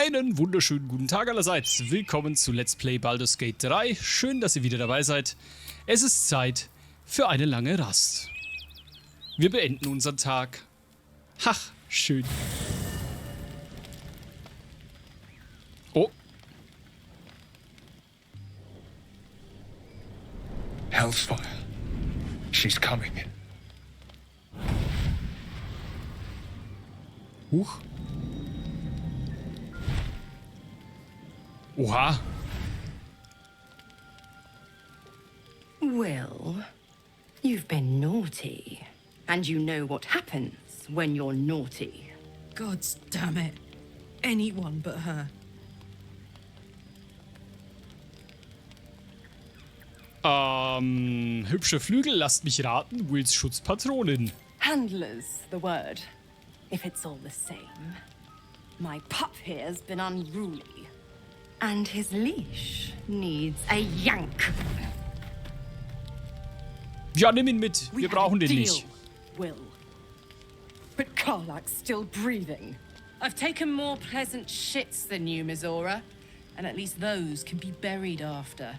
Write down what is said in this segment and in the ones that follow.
Einen wunderschönen guten Tag allerseits. Willkommen zu Let's Play Baldur's Gate 3. Schön, dass ihr wieder dabei seid. Es ist Zeit für eine lange Rast. Wir beenden unseren Tag. Ach, schön. Oh. Hellsfire. She's coming. Huch. Oha. Will, you've been naughty. And you know what happens when you're naughty. God damn it. Anyone but her. Hübsche Flügel, lasst mich raten, Wills Schutzpatronin. Handler's the word, if it's all the same. My pup here's been unruly. And his leash needs a yank. Ja, nimm ihn mit. Wir brauchen den nicht. Will. But Karlak's still breathing. I've taken more pleasant shits than you, Mizora. And at least those can be buried after.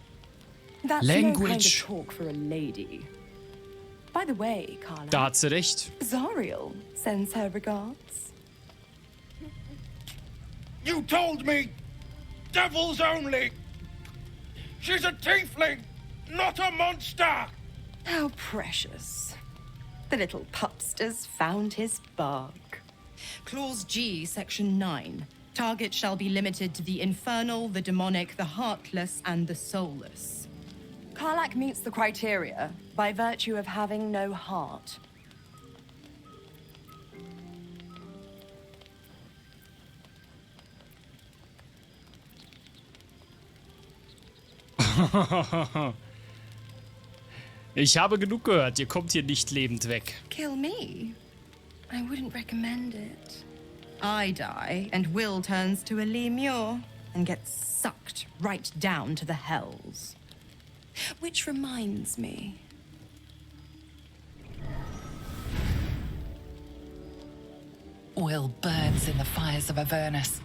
That's no kind of talk for a lady. By the way, Karlak. Da hat sie recht. Zariel sends her regards. You told me! Devils only! She's a tiefling, not a monster! How precious. The little pupster's found his bark. Clause G, Section 9. Target shall be limited to the infernal, the demonic, the heartless, and the soulless. Karlak meets the criteria by virtue of having no heart. Ich habe genug gehört. Ihr kommt hier nicht lebend weg. Kill me? I wouldn't recommend it. I die, and Will turns to a Lemure and gets sucked right down to the hells. Which reminds me. Will burns in the fires of Avernus.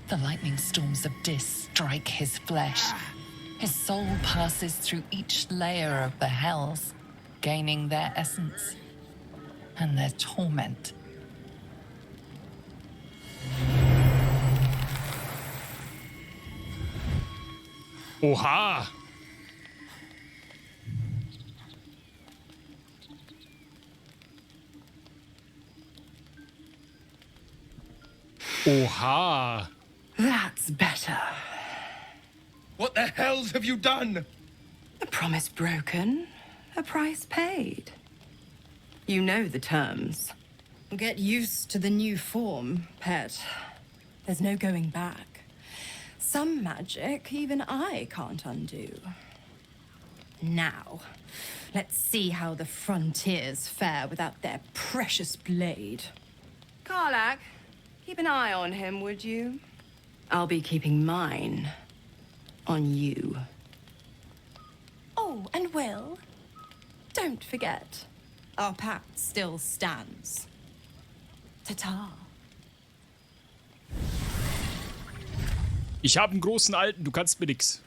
The lightning storms of Dis strike his flesh. His soul passes through each layer of the hells, gaining their essence and their torment. Oha! Oha! That's better. What the hells have you done? A promise broken, a price paid. You know the terms. Get used to the new form, pet. There's no going back. Some magic even I can't undo. Now, let's see how the frontiers fare without their precious blade. Karlak, keep an eye on him, would you? I'll be keeping mine on you. Oh, and Will, don't forget, our pact still stands. Ta-ta. Ich habe einen großen Alten, du kannst mir nix.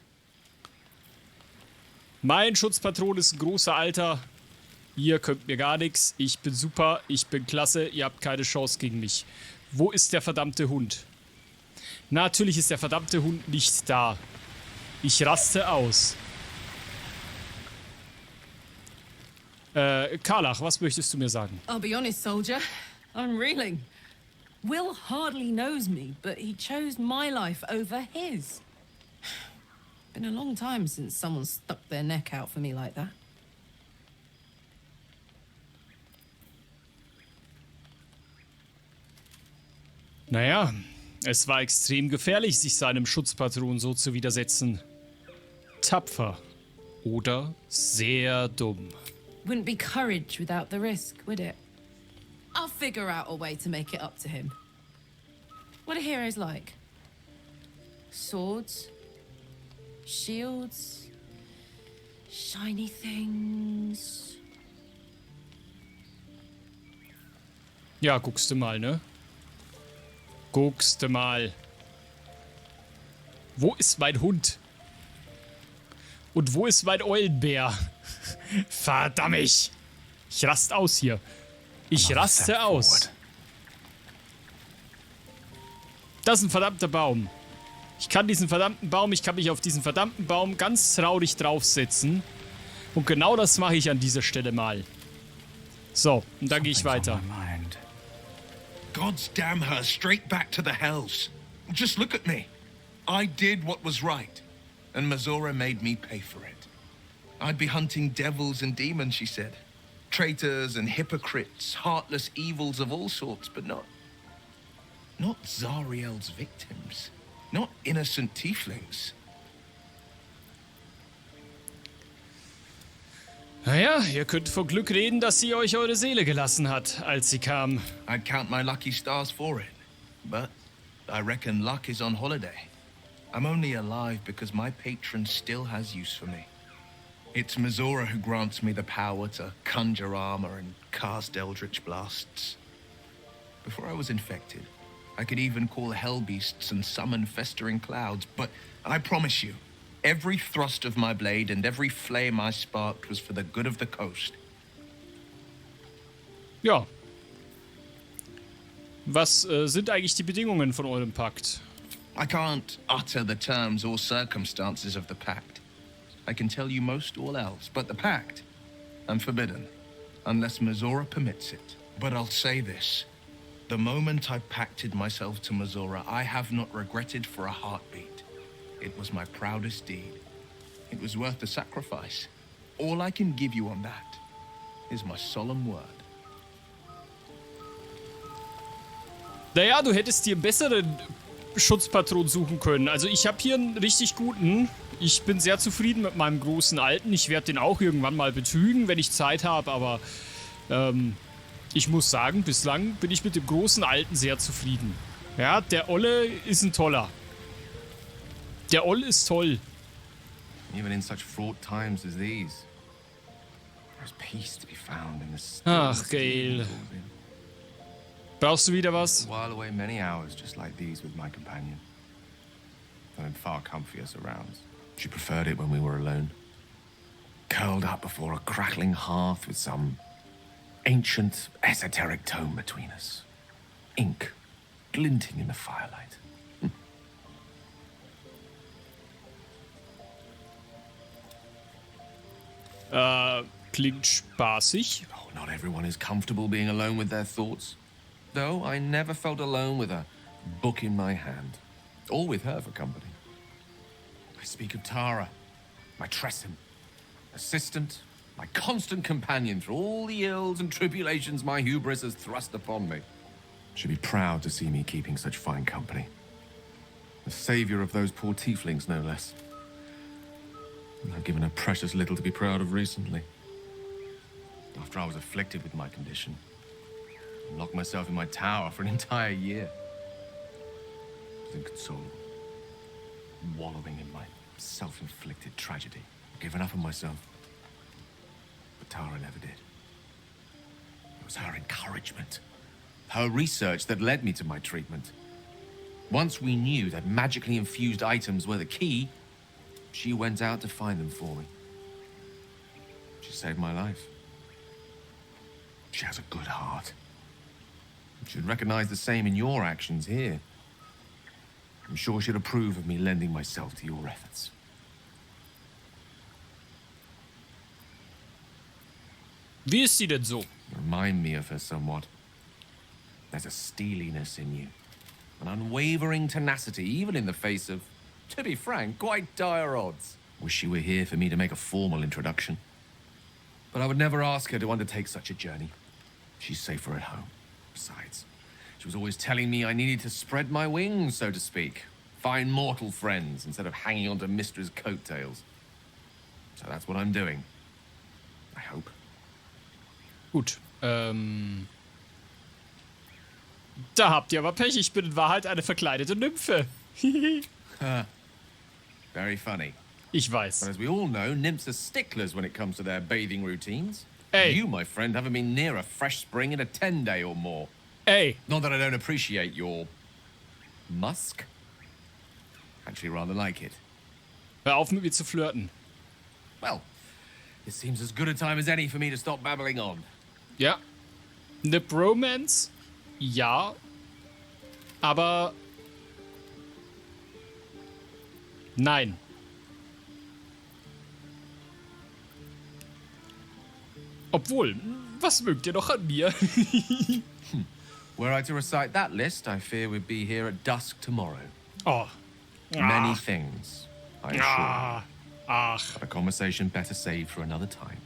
Mein Schutzpatron ist ein großer Alter. Ihr könnt mir gar nichts. Ich bin super, ich bin klasse, ihr habt keine Chance gegen mich. Wo ist der verdammte Hund? Natürlich ist der verdammte Hund nicht da. Ich raste aus. Karlach, was möchtest du mir sagen? I'll be honest, soldier. I'm reeling. Will hardly knows me, but he chose my life over his. Been a long time since someone stuck their neck out for me like that. Naja, es war extrem gefährlich, sich seinem Schutzpatron so zu widersetzen. Tapfer oder sehr dumm. Wouldn't be courage without the risk, would it? I'll figure out a way to make it up to him. What are heroes like? Swords? Shields? Shiny things? Ja, guckst du mal, ne? Guckst du mal. Wo ist mein Hund? Und wo ist mein Eulenbär? Verdammt! Ich raste aus hier. Ich raste aus. Das ist ein verdammter Baum. Ich kann mich auf diesen verdammten Baum ganz traurig draufsetzen. Und genau das mache ich an dieser Stelle mal. So, und dann gehe ich weiter. God's damn her straight back to the hells. Just look at me. I did what was right, and Mazora made me pay for it. I'd be hunting devils and demons, she said. Traitors and hypocrites, heartless evils of all sorts, but not Zariel's victims. Not innocent tieflings. Naja, ihr könnt vor Glück reden, dass sie euch eure Seele gelassen hat, als sie kam. I'd count my lucky stars for it, but I reckon luck is on holiday. I'm only alive because my patron still has use for me. It's Mazora who grants me the power to conjure armor and cast eldritch blasts. Before I was infected, I could even call hell beasts and summon festering clouds, but I promise you, every thrust of my blade and every flame I sparked was for the good of the coast. Ja. Was sind eigentlich die Bedingungen von eurem Pakt? I can't utter the terms or circumstances of the pact. I can tell you most all else, but the pact, I'm forbidden, unless Mazora permits it. But I'll say this. The moment I pacted myself to Mazora, I have not regretted for a heartbeat. It was my proudest deed. It was worth the sacrifice. All I can give you on that is my solemn word. Naja, du hättest dir einen besseren Schutzpatron suchen können. Also ich habe hier einen richtig guten. Ich bin sehr zufrieden mit meinem großen Alten. Ich werde den auch irgendwann mal betrügen, wenn ich Zeit habe, aber ich muss sagen, bislang bin ich mit dem großen Alten sehr zufrieden. Ja, der Olle ist ein toller. Der Oll ist toll. Even in such fraught times as these, there's peace to be found in the Ach, Gale. Brauchst du wieder was? While away many hours just like these with my companion. And in far comfier surrounds. She preferred it when we were alone. Curled up before a crackling hearth with some ancient, esoteric tome between us. Ink glinting in the firelight. Klingt spaßig. Oh, not everyone is comfortable being alone with their thoughts. Though I never felt alone with a book in my hand. Or with her for company. I speak of Tara, my Tressym, assistant, my constant companion through all the ills and tribulations my hubris has thrust upon me. She'd be proud to see me keeping such fine company. The savior of those poor tieflings, no less. And I've given her precious little to be proud of recently. After I was afflicted with my condition, I locked myself in my tower for an entire year. I was inconsolable, wallowing in my self-inflicted tragedy, given up on myself. But Tara never did. It was her encouragement, her research that led me to my treatment. Once we knew that magically infused items were the key, she went out to find them for me. She saved my life. She has a good heart. She'd recognize the same in your actions here. I'm sure she'd approve of me lending myself to your efforts. Wie ist sie denn so? You remind me of her somewhat. There's a steeliness in you. An unwavering tenacity, even in the face of, to be frank, quite dire odds. Wish she were here for me to make a formal introduction. But I would never ask her to undertake such a journey. She's safer at home. Besides, she was always telling me I needed to spread my wings, so to speak. Find mortal friends instead of hanging onto Mistra's coattails. So that's what I'm doing. I hope. Gut, da habt ihr aber Pech. Ich bin in Wahrheit eine verkleidete Nymphe. Very funny. Ich weiß. But as we all know, nymphs are sticklers when it comes to their bathing routines. Hey. You, my friend, haven't been near a fresh spring in a 10-day or more. Ey, Not that I don't appreciate your musk. Actually rather like it. Hör auf mit mir zu flirten. Well, it seems as good a time as any for me to stop babbling on. Ja. Eine Bromance? Ja. Aber... Nein. Obwohl, was mögt ihr noch an mir? Were I to recite that list, I fear we'd be here at dusk tomorrow. Oh. Many things, I assure you. Ach, But a conversation better saved for another time.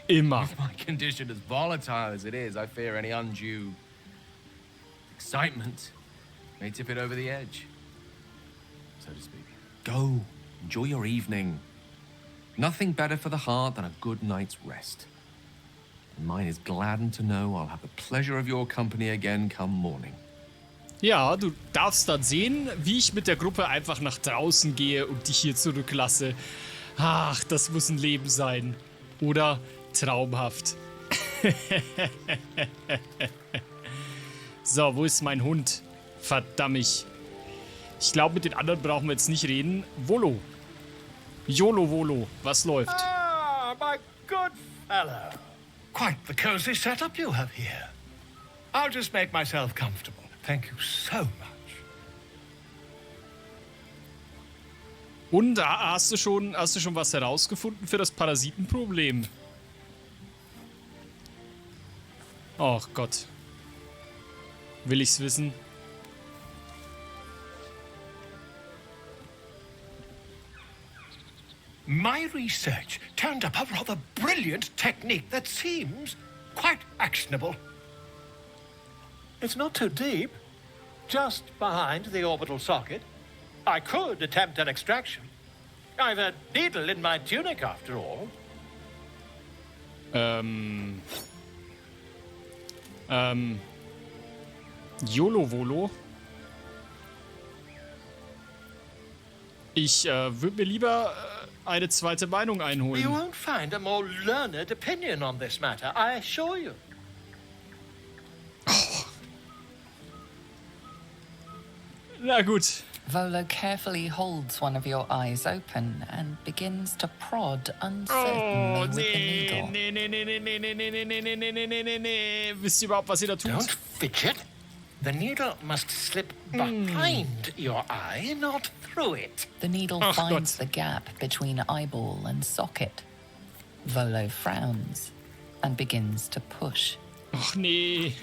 immer. My condition as volatile as it is, I fear any undue excitement may tip it over the edge, so to speak. Go, enjoy your evening. Nothing better for the heart than a good night's rest. And mine is gladdened to know I'll have the pleasure of your company again come morning. Ja, du darfst dann sehen, wie ich mit der Gruppe einfach nach draußen gehe und dich hier zurücklasse. Ach, das muss ein Leben sein. Oder traumhaft. So, wo ist mein Hund? Verdammt. Ich glaube, mit den anderen brauchen wir jetzt nicht reden. Volo. YOLO Volo, was läuft? Ah, my good fellow. Quite the cozy setup you have here. I'll just make myself comfortable. Thank you so much. Und hast du schon was herausgefunden für das Parasitenproblem? Ach Gott. Will ich's wissen? My research turned up a rather brilliant technique that seems quite actionable. It's not too deep, just behind the orbital socket. I could attempt an extraction. I've a needle in my tunic, after all. YOLO Volo. Ich würde mir lieber eine zweite Meinung You einholen. won't find a more learned opinion on this matter, I assure you. Na gut. Volo carefully holds one of your eyes open and begins to prod uncertainly with the needle. Nee. Wisst ihr überhaupt, was ihr da tut? Don't fidget. The needle must slip behind your eye, not through it. The needle Ach finds Gott. the gap between eyeball and socket. Volo frowns and begins to push. Ach nee.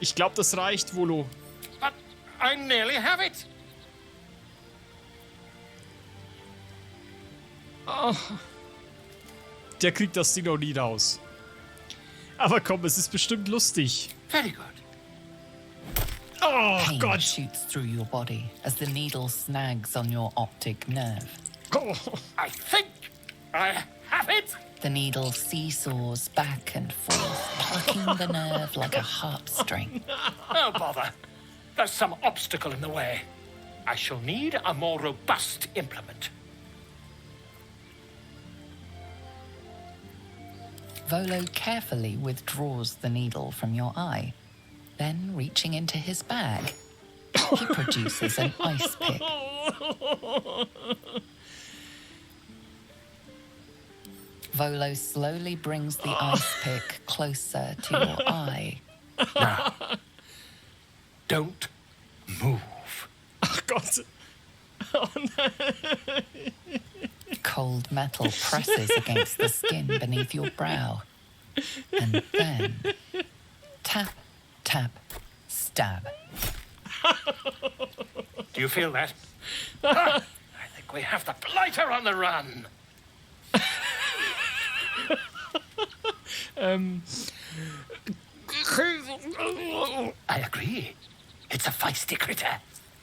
Ich glaube, das reicht, Volo. But I nearly have it. Der kriegt das Ding noch nie raus. Aber komm, es ist bestimmt lustig. Very good. Oh Pain Gott. shoots through your body as the needle snags on your optic nerve. Oh. I think I have it. The needle seesaws back and forth, plucking the nerve like a harpstring. Oh, bother. There's some obstacle in the way. I shall need a more robust implement. Volo carefully withdraws the needle from your eye. Then, reaching into his bag, he produces an ice pick. Volo slowly brings the ice pick closer to your eye. Now, don't move. Ach Gott. Oh nein. Cold metal presses against the skin beneath your brow. And then, tap, tap, stab. Do you feel that? I think we have the blighter on the run. I agree. It's a feisty critter.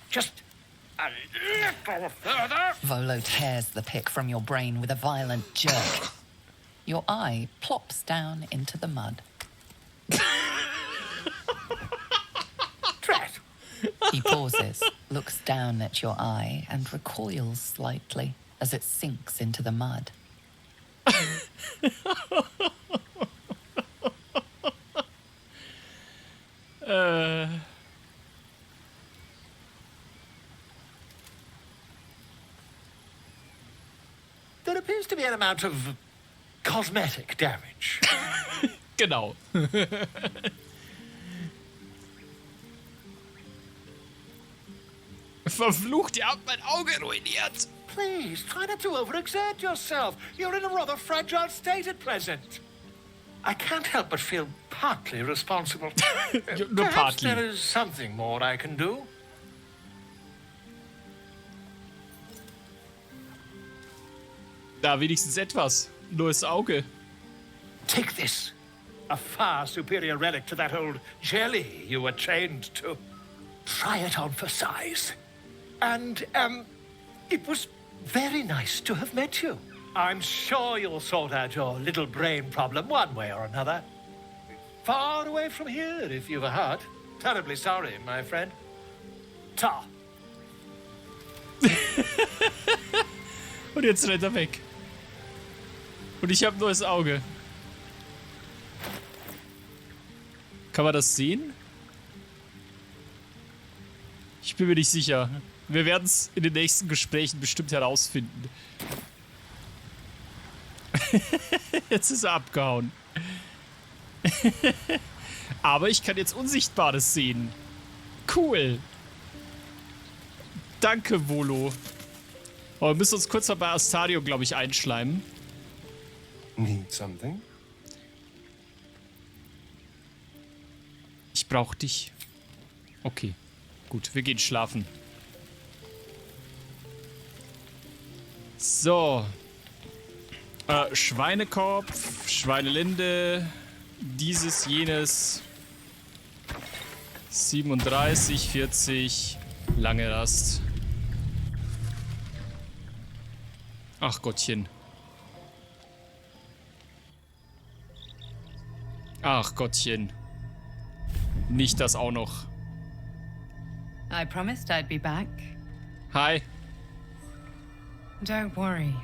Just a little further. Volo tears the pick from your brain with a violent jerk. Your eye plops down into the mud. Drat. He pauses, looks down at your eye, and recoils slightly as it sinks into the mud. there appears to be an amount of cosmetic damage. Genau. Verflucht, ihr habt mein Auge ruiniert. Please, try not to overexert yourself. You're in a rather fragile state at present. I can't help but feel partly responsible. Nur Perhaps partly. there is something more I can do. Da wenigstens etwas. Neues Auge. Take this. A far superior relic to that old jelly you were trained to. Try it on for size. And, it was very nice to have met you. I'm sure you'll sort out your little brain problem one way or another. Far away from here, if you've a heart. Terribly sorry, my friend. Ta. Und jetzt rennt er weg. Und ich habe ein neues Auge. Kann man das sehen? Ich bin mir nicht sicher. Wir werden es in den nächsten Gesprächen bestimmt herausfinden. Jetzt ist er abgehauen. Aber ich kann jetzt Unsichtbares sehen. Cool. Danke, Volo. Aber wir müssen uns kurz mal bei Astario, glaube ich, einschleimen. Need something? Ich brauche dich. Okay. Gut, wir gehen schlafen. So. Schweinekopf, Schweinelinde, dieses, jenes. 37, 40, lange Rast. Ach Gottchen. Ach Gottchen. Nicht das auch noch. I promised I'd be back. Hi. Don't worry.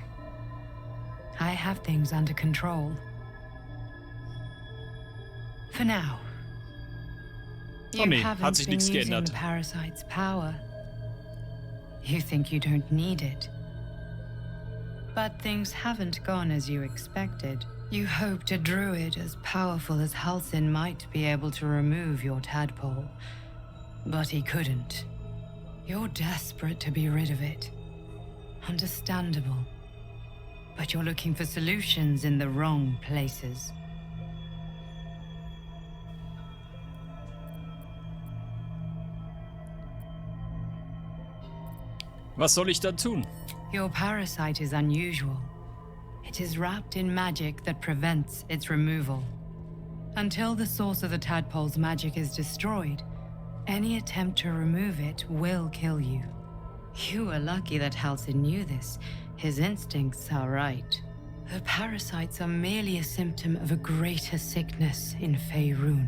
I have things under control. For now. Oh nee, hat haven't sich been nichts using geändert. the parasite's power. You think you don't need it. But things haven't gone as you expected. You hoped a druid as powerful as Halsin might be able to remove your tadpole. But he couldn't. You're desperate to be rid of it. Understandable. But you're looking for solutions in the wrong places. Was soll ich dann tun? Your parasite is unusual. It is wrapped in magic that prevents its removal. Until the source of the tadpole's magic is destroyed, any attempt to remove it will kill you. You were lucky that Halsin knew this. His instincts are right. The parasites are merely a symptom of a greater sickness in Faerun.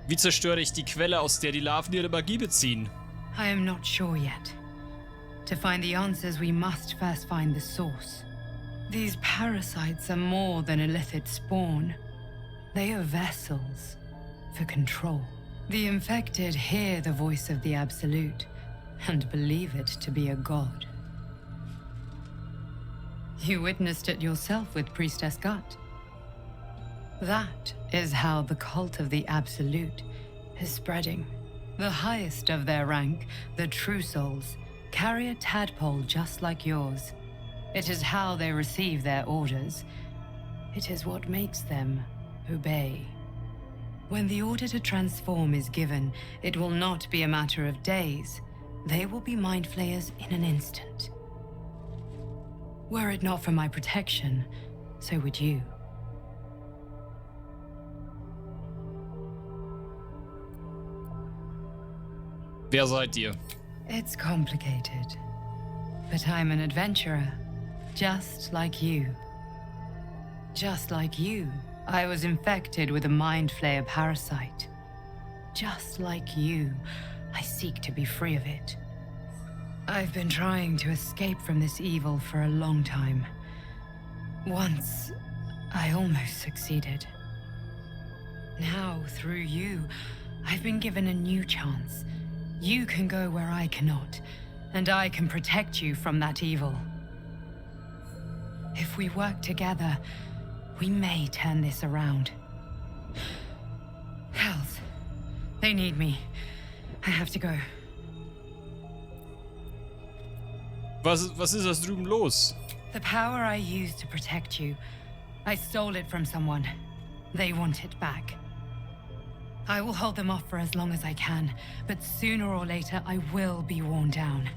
Wie zerstöre ich die Quelle, aus der die Larven ihre Magie beziehen? I am not sure yet. To find the answers, we must first find the source. These parasites are more than a lithid spawn. They are vessels for control. The infected hear the voice of the Absolute and believe it to be a god. You witnessed it yourself with Priestess Gut. That is how the cult of the Absolute is spreading. The highest of their rank, the True Souls, carry a tadpole just like yours. It is how they receive their orders. It is what makes them obey. When the order to transform is given, it will not be a matter of days. They will be mind flayers in an instant. Were it not for my protection, so would you. Wer seid ihr? It's complicated. But I'm an adventurer, just like you. Just like you, I was infected with a mind flayer parasite. Just like you, I seek to be free of it. I've been trying to escape from this evil for a long time. Once, I almost succeeded. Now, through you, I've been given a new chance. You can go where I cannot, and I can protect you from that evil. If we work together, we may turn this around. Hells. They need me. I have to go. Was ist das drüben los? The power I used to protect you, I stole it from someone. They want it back. I will hold them off for as long as I can, but sooner or later I will be worn down.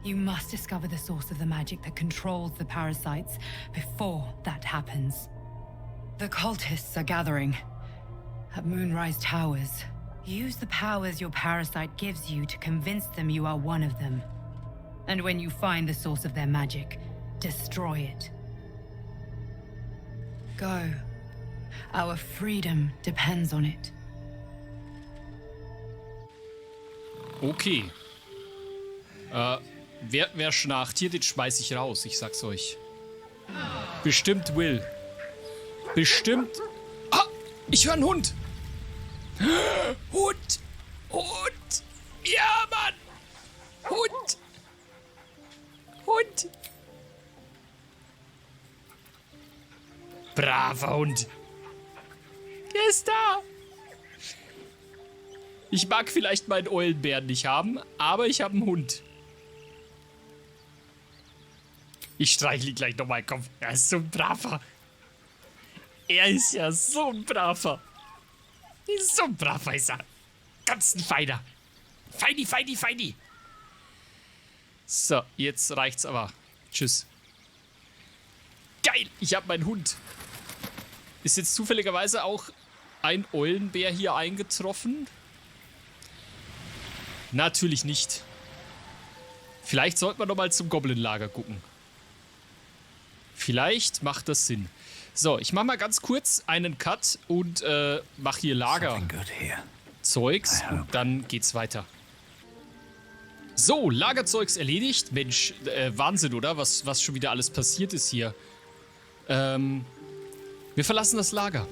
You must discover the source of the magic that controls the parasites before that happens. The cultists are gathering at Moonrise Towers. Use the powers your parasite gives you to convince them you are one of them. And when you find the source of their magic, destroy it. Go. Our freedom depends on it. Okay. Wer schnarcht hier, den schmeiß ich raus, ich sag's euch. Bestimmt Will. Bestimmt. Ah, ich höre einen Hund. Hund. Hund. Ja, Mann. Hund. Hund. Braver Hund. Der ist da. Ich mag vielleicht meinen Eulenbären nicht haben, aber ich habe einen Hund. Ich streichle ihn gleich nochmal den Kopf. Er ist so ein Braver. Er ist ja so ein Braver. Er ist so ein Braver, ist er. Ganz ein Feiner. Feini, feini, feini. So, jetzt reicht's aber. Tschüss. Geil, ich habe meinen Hund. Ist jetzt zufälligerweise auch ein Eulenbär hier eingetroffen? Natürlich nicht. Vielleicht sollten wir noch mal zum Goblin-Lager gucken. Vielleicht macht das Sinn. So, ich mache mal ganz kurz einen Cut und mache hier Lagerzeugs und dann geht's weiter. So, Lagerzeugs erledigt. Mensch, Wahnsinn, oder? Was schon wieder alles passiert ist hier. Wir verlassen das Lager.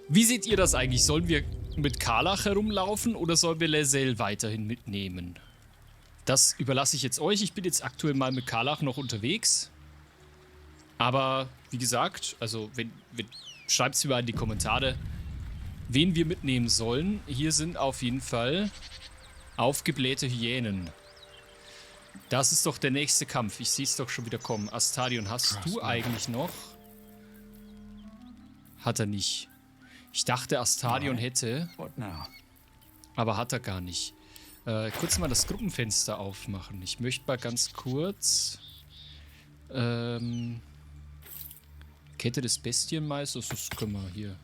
Wie seht ihr das eigentlich? Sollen wir mit Karlach herumlaufen oder sollen wir Lae'zel weiterhin mitnehmen? Das überlasse ich jetzt euch. Ich bin jetzt aktuell mal mit Karlach noch unterwegs. Aber wie gesagt, also schreibt es mal in die Kommentare, wen wir mitnehmen sollen. Hier sind auf jeden Fall aufgeblähte Hyänen. Das ist doch der nächste Kampf. Ich sehe es doch schon wieder kommen. Astarion, hast du eigentlich noch? Hat er nicht. Ich dachte, Astarion hätte. Aber hat er gar nicht. Kurz mal das Gruppenfenster aufmachen. Ich möchte mal ganz kurz. Kette des Bestienmeisters. Das können wir hier.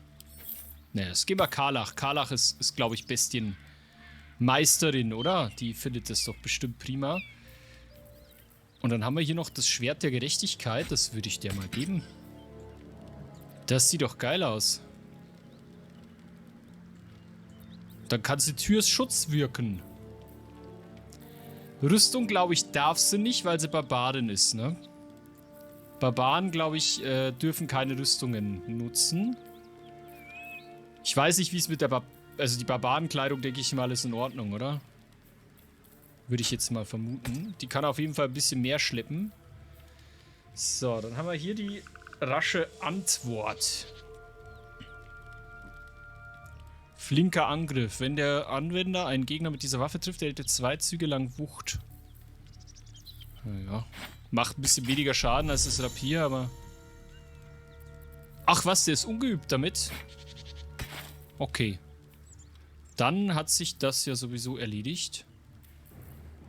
Ne, das gehen wir Karlach. Karlach ist glaube ich, Bestienmeisterin, oder? Die findet das doch bestimmt prima. Und dann haben wir hier noch das Schwert der Gerechtigkeit. Das würde ich dir mal geben. Das sieht doch geil aus. Dann kann sie Türs Schutz wirken. Rüstung, glaube ich, darf sie nicht, weil sie Barbarin ist, ne? Barbaren, glaube ich, dürfen keine Rüstungen nutzen. Ich weiß nicht, wie es mit der also die Barbarenkleidung, denke ich mal, ist in Ordnung, oder? Würde ich jetzt mal vermuten. Die kann auf jeden Fall ein bisschen mehr schleppen. So, dann haben wir hier die rasche Antwort. Flinker Angriff. Wenn der Anwender einen Gegner mit dieser Waffe trifft, erhält er 2 Züge lang Wucht. Naja. Macht ein bisschen weniger Schaden als das Rapier, aber... Ach was, der ist ungeübt damit? Okay. Dann hat sich das ja sowieso erledigt.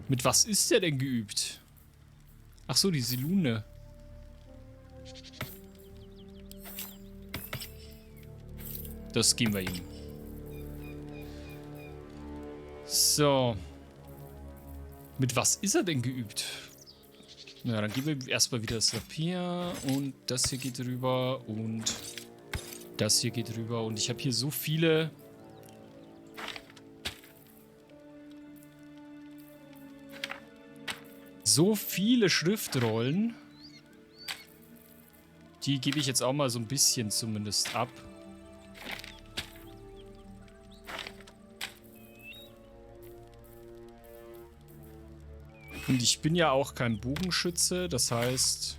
Mit was ist der denn geübt? Ach so, die Silune. Das geben wir ihm. So. Mit was ist er denn geübt? Na, dann geben wir ihm erstmal wieder das Rapier. Und das hier geht rüber. Und das hier geht rüber. Und ich habe hier so viele... So viele Schriftrollen, Die gebe ich jetzt auch mal so ein bisschen zumindest ab. Und ich bin ja auch kein Bogenschütze, das heißt,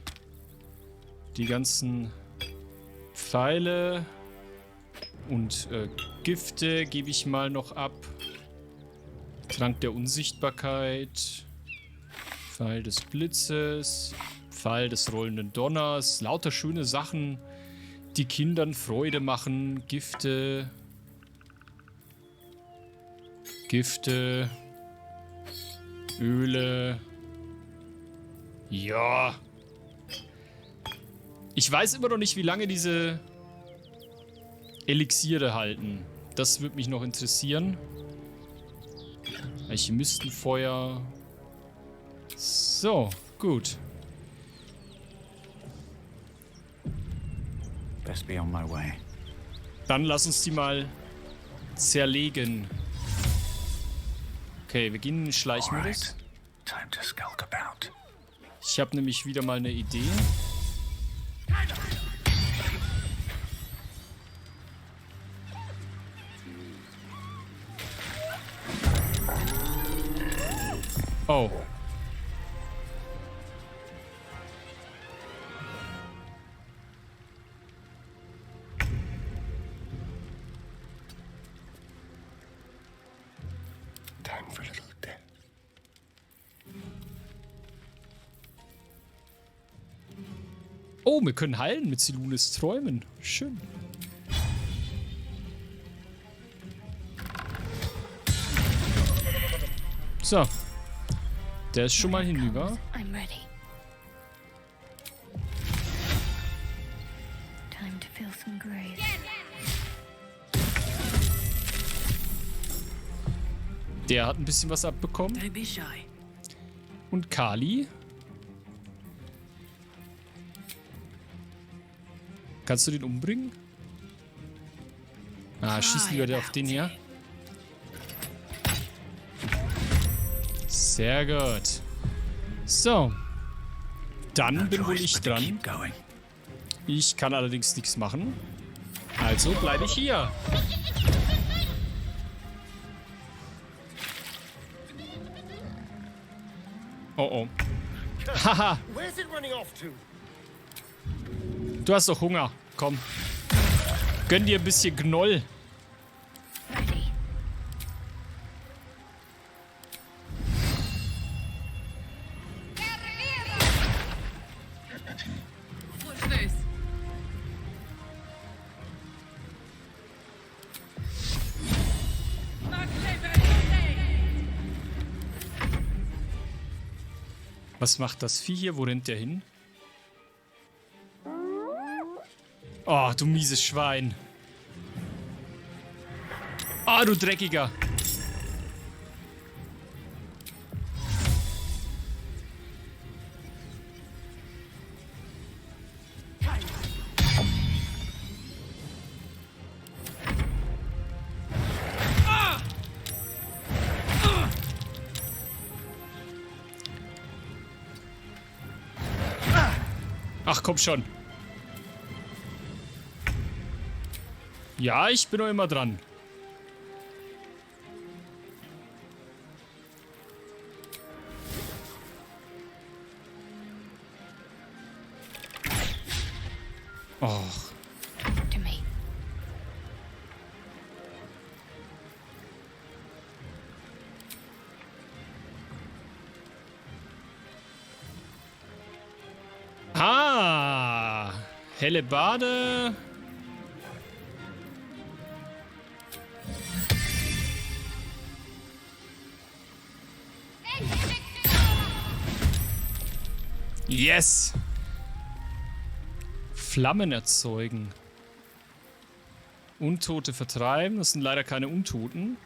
die ganzen Pfeile und Gifte gebe ich mal noch ab. Trank der Unsichtbarkeit, Pfeil des Blitzes, Pfeil des rollenden Donners, lauter schöne Sachen, die Kindern Freude machen, Gifte, Öle. Ja. Ich weiß immer noch nicht, wie lange diese Elixiere halten. Das würde mich noch interessieren. Alchemistenfeuer. So, gut. Best be on my way. Dann lass uns die mal zerlegen. Okay, wir gehen in den Schleichmodus. Time to skulk about. Ich habe nämlich wieder mal eine Idee. Oh. Time for a little death. Oh, wir können heilen mit Silunes Träumen. Schön. So. Der ist schon mal hinüber. I'm ready. Time to feel some grace. Der hat ein bisschen was abbekommen. Don't be shy. Und Kali? Kannst du den umbringen? Ah, schieß lieber auf den hier. Sehr gut. So. Dann bin wohl ich dran. Ich kann allerdings nichts machen. Also bleibe ich hier. Oh oh. Haha. Du hast doch Hunger. Komm. Gönn dir ein bisschen Gnoll. Was macht das Vieh hier? Wo rennt der hin? Oh, du mieses Schwein. Oh, du Dreckiger. Ach, komm schon. Ja, ich bin noch immer dran. Och. To me. Ah, Hellebarde. Yes. Flammen erzeugen. Untote vertreiben. Das sind leider keine Untoten.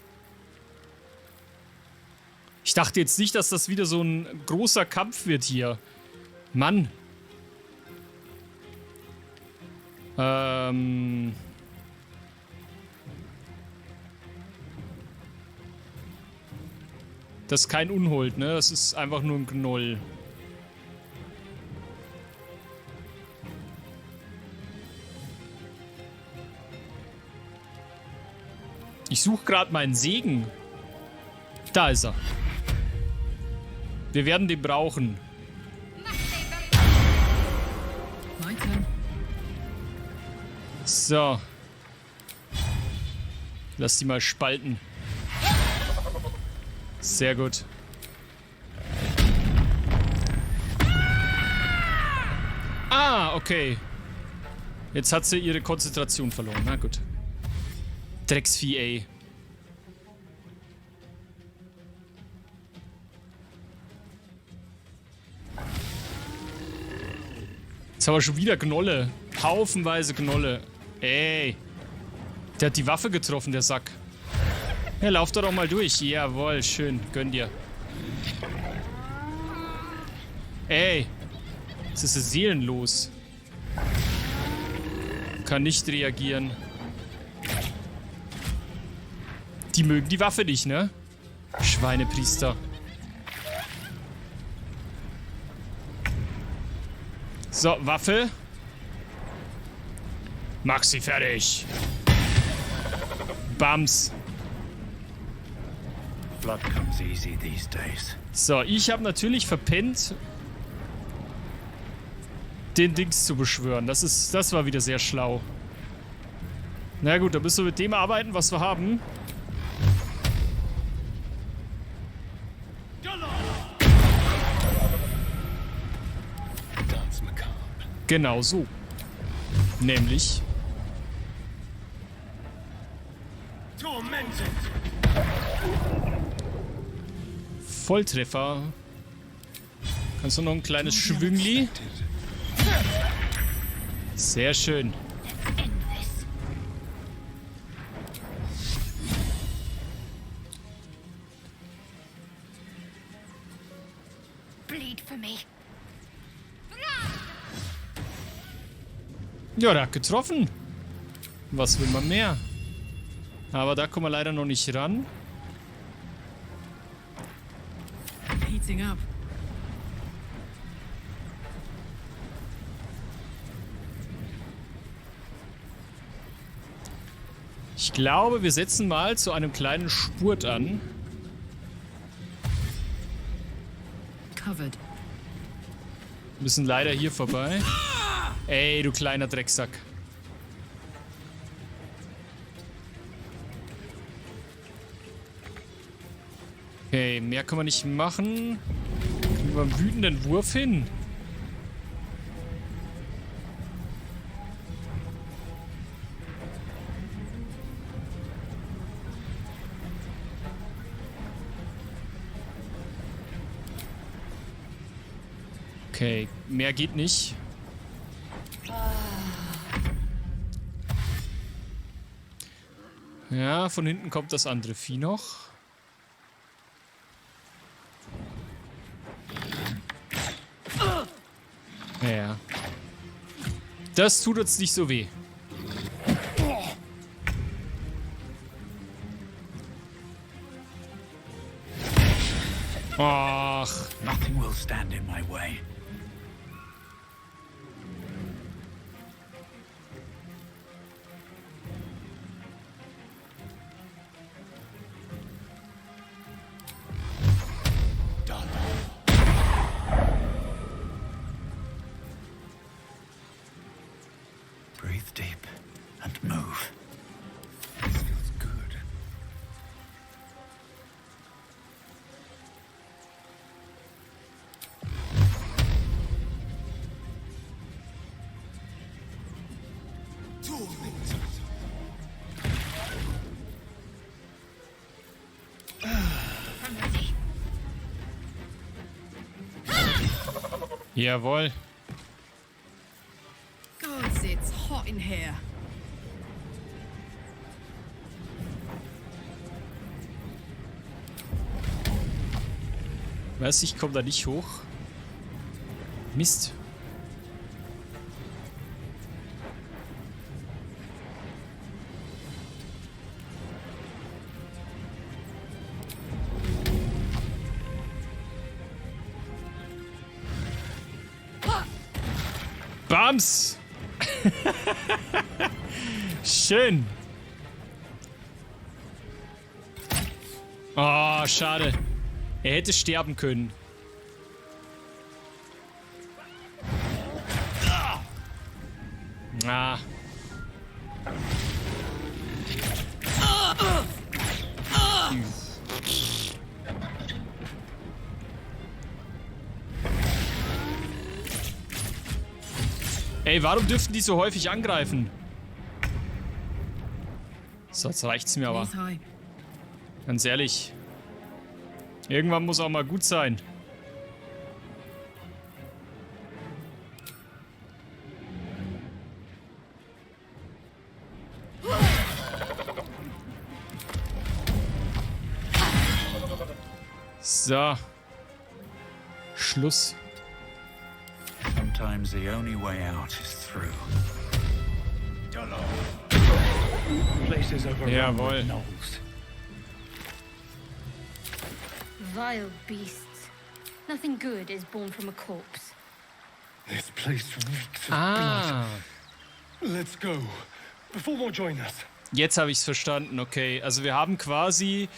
Ich dachte jetzt nicht, dass das wieder so ein großer Kampf wird hier. Mann. Das ist kein Unhold, ne? Das ist einfach nur ein Gnoll. Ich suche gerade meinen Segen. Da ist er. Wir werden den brauchen. My turn. So. Lass die mal spalten. Sehr gut. Ah, okay. Jetzt hat sie ihre Konzentration verloren. Na gut. Drecksvieh, ey. Jetzt haben wir schon wieder Gnolle. Haufenweise Gnolle. Ey. Der hat die Waffe getroffen, der Sack. Ja, lauf doch mal durch. Jawohl, schön. Gönn dir. Ey. Jetzt ist es seelenlos. Kann nicht reagieren. Die mögen die Waffe nicht, ne? Schweinepriester. So, Waffe. Mach sie fertig. Bams. Blood comes easy these days. So, ich habe natürlich verpennt, den Dings zu beschwören. Das war wieder sehr schlau. Na gut, dann müssen wir mit dem arbeiten, was wir haben. Genau so. Nämlich... Volltreffer. Kannst du noch ein kleines Schwüngli? Sehr schön. Bleed for me. Ja, der hat getroffen. Was will man mehr? Aber da kommen wir leider noch nicht ran. Heating up. Ich glaube, wir setzen mal zu einem kleinen Spurt an. Covered. Müssen leider hier vorbei. Ey, du kleiner Drecksack. Okay, mehr kann man nicht machen. Kriegen wir einen wütenden Wurf hin. Okay, mehr geht nicht. Ja, von hinten kommt das andere Vieh noch. Ja. Das tut uns nicht so weh. Ach. Nothing will stand in my way. Breathe deep and move. This feels good. Jawohl. Gods, it's hot in here. Was? Ich komme da nicht hoch. Mist. Bams! Schön. Oh, schade. Er hätte sterben können. Ah. Ey, warum dürften die so häufig angreifen? So, jetzt reicht's mir aber. Ganz ehrlich. Irgendwann muss auch mal gut sein. So. Schluss. Sometimes the only way out is through. Places overrun Jawohl. with gnolls. Vile beasts. Nothing good is born from a corpse. This place reeks of Ah. blood. Let's go. Before more join us. Jetzt habe ich es verstanden, okay. Also wir haben quasi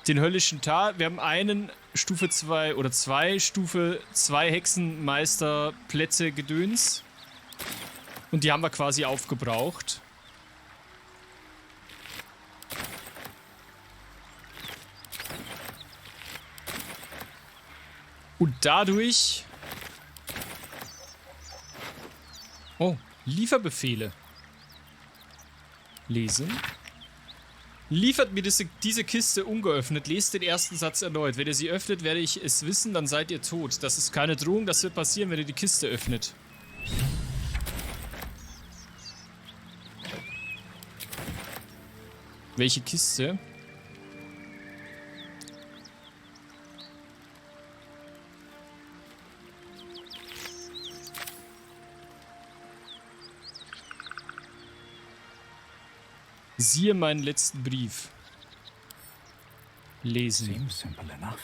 den höllischen Tal. Wir haben einen Stufe 2 oder zwei Stufe 2 Hexenmeisterplätze Gedöns. Und die haben wir quasi aufgebraucht. Und dadurch... Oh, Lieferbefehle. Lesen. Liefert mir diese Kiste ungeöffnet. Lest den ersten Satz erneut. Wenn ihr sie öffnet, werde ich es wissen, dann seid ihr tot. Das ist keine Drohung, das wird passieren, wenn ihr die Kiste öffnet. Welche Kiste? Siehe meinen letzten Brief. Lesen. Seems simple enough.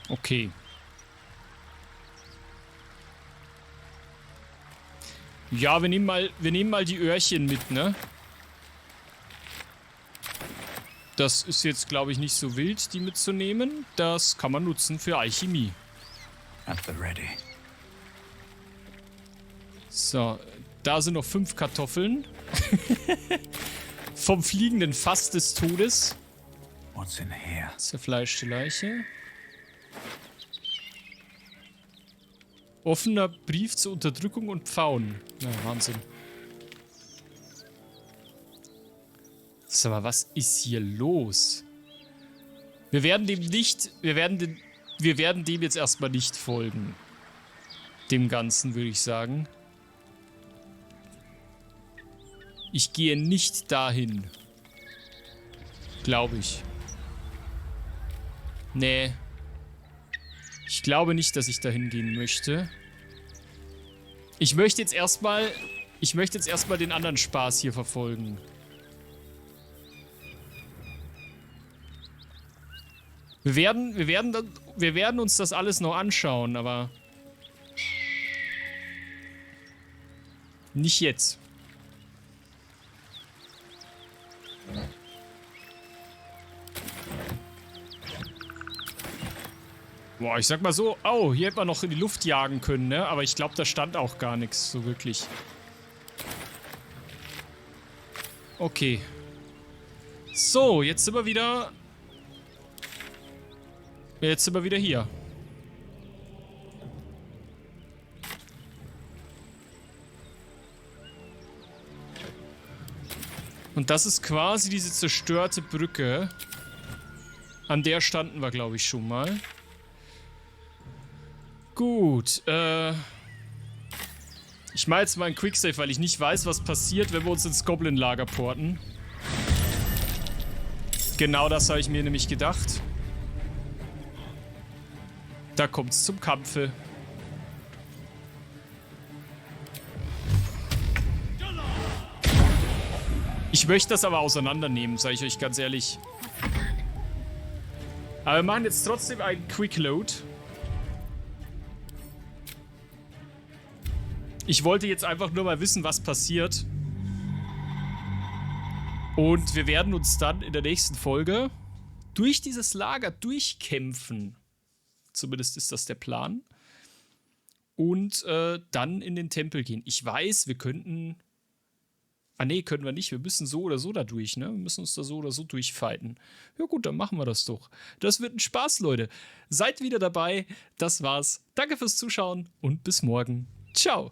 Okay. Ja, wir nehmen mal die Öhrchen mit, ne? Das ist jetzt, glaube ich, nicht so wild, die mitzunehmen. Das kann man nutzen für Alchemie. At the ready. So, da sind noch 5 Kartoffeln. Vom fliegenden Fass des Todes. What's in here? Zerfleischte Leiche. Offener Brief zur Unterdrückung und Pfauen. Ja, Wahnsinn. Sag mal, was ist hier los? Wir werden dem jetzt erstmal nicht folgen. Dem Ganzen, würde ich sagen. Ich gehe nicht dahin. Glaube ich. Nee. Ich glaube nicht, dass ich dahin gehen möchte. Ich möchte jetzt erstmal den anderen Spaß hier verfolgen. Wir werden uns das alles noch anschauen, aber nicht jetzt. Boah, ich sag mal so, oh, hier hätte man noch in die Luft jagen können, ne? Aber ich glaube, da stand auch gar nichts so wirklich. Okay. So, jetzt sind wir wieder... Jetzt sind wir wieder hier. Und das ist quasi diese zerstörte Brücke. An der standen wir, glaube ich, schon mal. Gut, ich mache jetzt mal einen Quicksave, weil ich nicht weiß, was passiert, wenn wir uns ins Goblin-Lager porten. Genau das habe ich mir nämlich gedacht. Da kommt's zum Kampfe. Ich möchte das aber auseinandernehmen, sage ich euch ganz ehrlich. Aber wir machen jetzt trotzdem einen Quick Load. Ich wollte jetzt einfach nur mal wissen, was passiert. Und wir werden uns dann in der nächsten Folge durch dieses Lager durchkämpfen. Zumindest ist das der Plan. Und dann in den Tempel gehen. Ich weiß, wir könnten... Ah nee, können wir nicht. Wir müssen so oder so da durch, ne? Wir müssen uns da so oder so durchfighten. Ja gut, dann machen wir das doch. Das wird ein Spaß, Leute. Seid wieder dabei. Das war's. Danke fürs Zuschauen und bis morgen. Ciao.